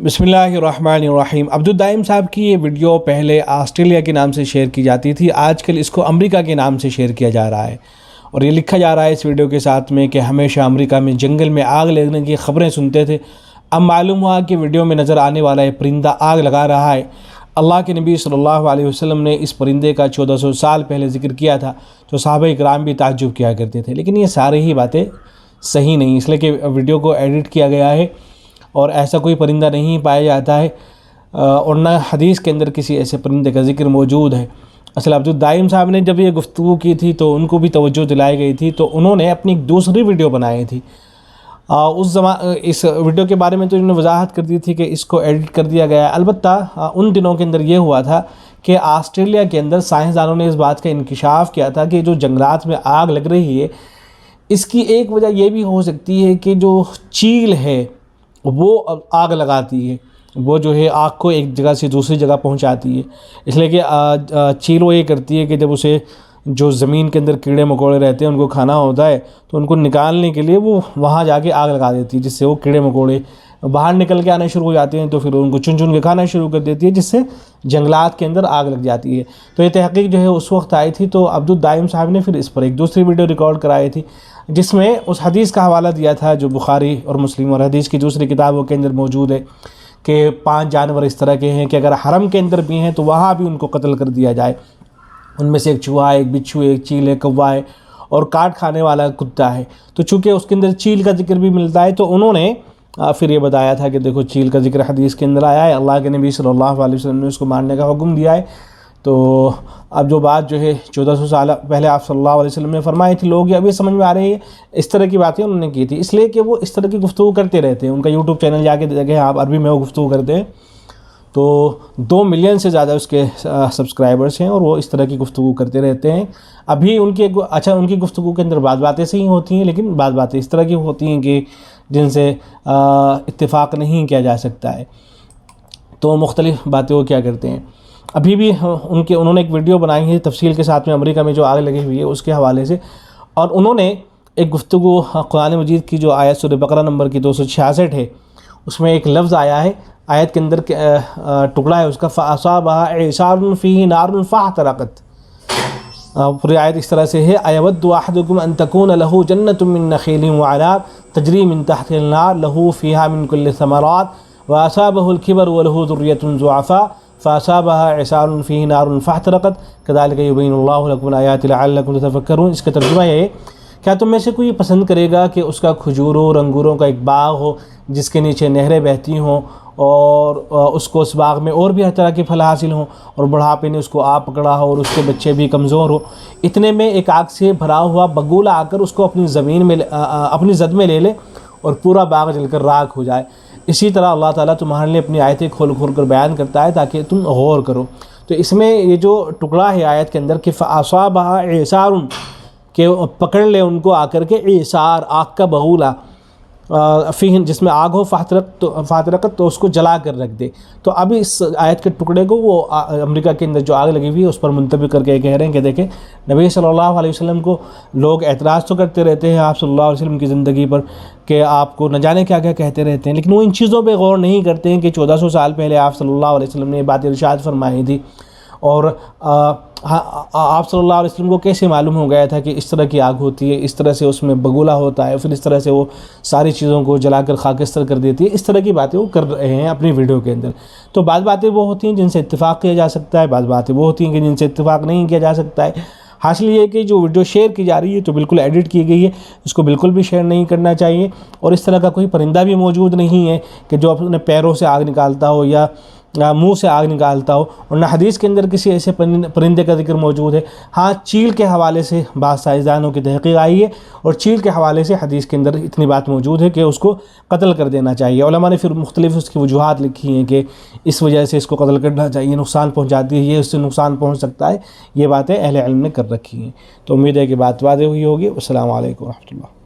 बिस्मिल्लाहिर्रहमानिर्रहीम। अब्दुद्दाइम साहब की ये वीडियो पहले ऑस्ट्रेलिया के नाम से शेयर की जाती थी, आजकल इसको अमेरिका के नाम से शेयर किया जा रहा है और ये लिखा जा रहा है इस वीडियो के साथ में कि हमेशा अमेरिका में जंगल में आग लगने की ख़बरें सुनते थे, अब मालूम हुआ कि वीडियो में नज़र आने वाला ये परिंदा आग लगा रहा है। अल्लाह के नबी सल्लल्लाहु अलैहि वसल्लम ने इस परिंदे का 1400 साल पहले ज़िक्र किया था, तो सहाबा इकराम भी ताज्जुब किया करते थे। लेकिन ये सारी ही बातें सही नहीं, इसलिए कि वीडियो को एडिट किया गया है और ऐसा कोई परिंदा नहीं पाया जाता है और न हदीस के अंदर किसी ऐसे परिंदे का जिक्र मौजूद है। असल अब्दुद्दाइम साहब ने जब ये गुफ्तगू की थी तो उनको भी तवज्जो दिलाई गई थी, तो उन्होंने अपनी एक दूसरी वीडियो बनाई थी। इस वीडियो के बारे में तो इन्होंने वजाहत कर दी थी कि इसको एडिट कर दिया गया है। अलबत्ता उन दिनों के अंदर ये हुआ था कि ऑस्ट्रेलिया के अंदर साइंसदानों ने इस बात का इंकिशाफ किया था कि जो जंगलात में आग लग रही है, इसकी एक वजह यह भी हो सकती है कि जो चील है वो आग लगाती है, वो जो है आग को एक जगह से दूसरी जगह पहुंचाती है। इसलिए कि चील वो ये करती है कि जब उसे जो ज़मीन के अंदर कीड़े मकोड़े रहते हैं उनको खाना होता है, तो उनको निकालने के लिए वो वहाँ जाके आग लगा देती है, जिससे वो कीड़े मकोड़े बाहर निकल के आने शुरू हो जाते हैं, तो फिर उनको चुन चुन के खाना शुरू कर देती है, जिससे जंगलात के अंदर आग लग जाती है। तो ये तहक़ीक़ जो है उस वक्त आई थी, तो अब्दुद्दाइम साहब ने फिर इस पर एक दूसरी वीडियो रिकॉर्ड कराई थी, जिसमें उस हदीस का हवाला दिया था जो बुखारी और मुस्लिम और हदीस की दूसरी किताबों के अंदर मौजूद है कि 5 जानवर इस तरह के हैं कि अगर हरम के अंदर भी हैं तो वहाँ भी उनको कत्ल कर दिया जाए। उनमें से एक चूहा है, एक बिच्छू है, एक चील है, कौवा है और काट खाने वाला कुत्ता है। तो चूँकि उसके अंदर चील का जिक्र भी मिलता है, तो उन्होंने फिर ये बताया था कि देखो चील का जिक्र हदीस के अंदर आया है, अल्लाह के नबी सल्लल्लाहु अलैहि वसल्लम ने उसको मारने का हुक्म दिया है। तो अब जो बात जो है 1400 साल पहले आप सल्लल्लाहु अलैहि वसल्लम ने फरमाई थी, लोग अभी समझ में आ रही है, इस तरह की बातें उन्होंने की थी, इसलिए कि वो इस तरह की गुफ्तगू करते रहते हैं। उनका यूट्यूब चैनल जाके देखें आप, अरबी में वो गुफ्तगू करते हैं, तो 2 मिलियन से ज़्यादा उसके सब्सक्राइबर्स हैं और वो इस तरह की गुफ्तगू करते रहते हैं। अभी उनकी उनकी गुफ्तगू के अंदर बातें सही होती हैं, लेकिन बातें इस तरह की होती हैं कि जिनसे इत्तेफाक नहीं किया जा सकता है। तो मुख्तलिफ़ बातें वो क्या करते हैं। अभी भी उन्होंने एक वीडियो बनाई है तफसील के साथ में अमेरिका में जो आग लगी हुई है उसके हवाले से, और उन्होंने एक गुफ्तगू कुरान मजीद की जो आयत सूरह बकरा नंबर की 266 है, उसमें एक लफ्ज़ आया है, आयत के अंदर टुकड़ा है उसका, फ़असाबहा इसारुन फ़ीही नारुन फ़अहतरक़त। पूरी आयत इस तरह से है, अयवद्दु अहदुकुम अन तकून लहू जन्नतुम मिन नख़ीलिन व अनाब तजरी मिन तहतिहा अन्नार लहू फ़ीहा मिन कुल्लि समरात व असाबहुल किबर व लहू ज़ुर्रिय्यतुन ज़ुअफ़ा फ़असाबहा इसारुन फ़ीही नारुन फ़अहतरक़त कज़ालिका युबय्यिनुल्लाहु लकुम आयाति लअल्लकुम ततफ़क्करून। इसका तर्जुमा ये है, क्या तुम में से कोई पसंद करेगा कि उसका खजूरों और अंगूरों का एक बाग हो जिसके नीचे नहरें बहती हों और उसको उस बाग में और भी हर तरह के फल हासिल हों और बुढ़ापे ने उसको आ पकड़ा हो और उसके बच्चे भी कमज़ोर हो, इतने में एक आग से भरा हुआ बगुला आकर उसको अपनी ज़मीन में अपनी ज़द में ले ले और पूरा बाग जलकर राख हो जाए। इसी तरह अल्लाह ताला तुम्हारे लिए अपनी आयतें खोल खोल कर बयान करता है ताकि तुम गौर करो। तो इसमें ये जो टुकड़ा है आयत के अंदर कि फ़असाबहा इसारुन, कि पकड़ ले उनको आकर के इसार आग का बगुला, फ़ीहिन जिसमें आग हो, फ़अहतरक़त तो उसको जला कर रख दे। तो अभी इस आयत के टुकड़े को वो अमेरिका के अंदर जो आग लगी हुई है उस पर मुंतबिक करके कह रहे हैं कि देखें नबी सल्लल्लाहु अलैहि वसल्लम को लोग एतराज़ तो करते रहते हैं आप सल्लल्लाहु अलैहि वसल्लम की ज़िंदगी पर कि आपको न जाने क्या क्या कहते रहते हैं, लेकिन वो इन चीज़ों पर गौर नहीं करते हैं कि 1400 साल पहले आप सल्लल्लाहु अलैहि वसल्लम ने ये बात इरशाद फरमाई थी और आप सल्लल्लाहु अलैहि वसल्लम को कैसे मालूम हो गया था कि इस तरह की आग होती है, इस तरह से उसमें बगुला होता है, फिर इस तरह से वो सारी चीज़ों को जलाकर खाकिस्तर कर देती है। इस तरह की बातें वो कर रहे हैं अपनी वीडियो के अंदर। तो बाद बातें वो होती हैं जिनसे इत्तेफाक किया जा सकता है, बाद बातें वो होती हैं कि जिनसे इत्तेफाक नहीं किया जा सकता है। हासिल ये कि जो वीडियो शेयर की जा रही है तो बिल्कुल एडिट की गई है, इसको बिल्कुल भी शेयर नहीं करना चाहिए। और इस तरह का कोई परिंदा भी मौजूद नहीं है कि जो अपने पैरों से आग निकालता हो या मुंह से आग निकालता हो, और न हदीस के अंदर किसी ऐसे परिंदे का जिक्र मौजूद है। हाँ, चील के हवाले से बाद साइंसदानों की तहक़ीक़ आई है और चील के हवाले से हदीस के अंदर इतनी बात मौजूद है कि उसको कत्ल कर देना चाहिए। उलमा ने फिर मुख्तलिफ़ उसकी वजूहात लिखी हैं कि इस वजह से इसको कत्ल करना चाहिए, नुकसान पहुँचाती है, ये उससे नुकसान पहुँच सकता है, ये बातें अहले इल्म ने कर रखी हैं। तो उम्मीद है कि बात वाज़ेह हुई होगी। अस्सलामु अलैकुम व रहमतुल्लाह।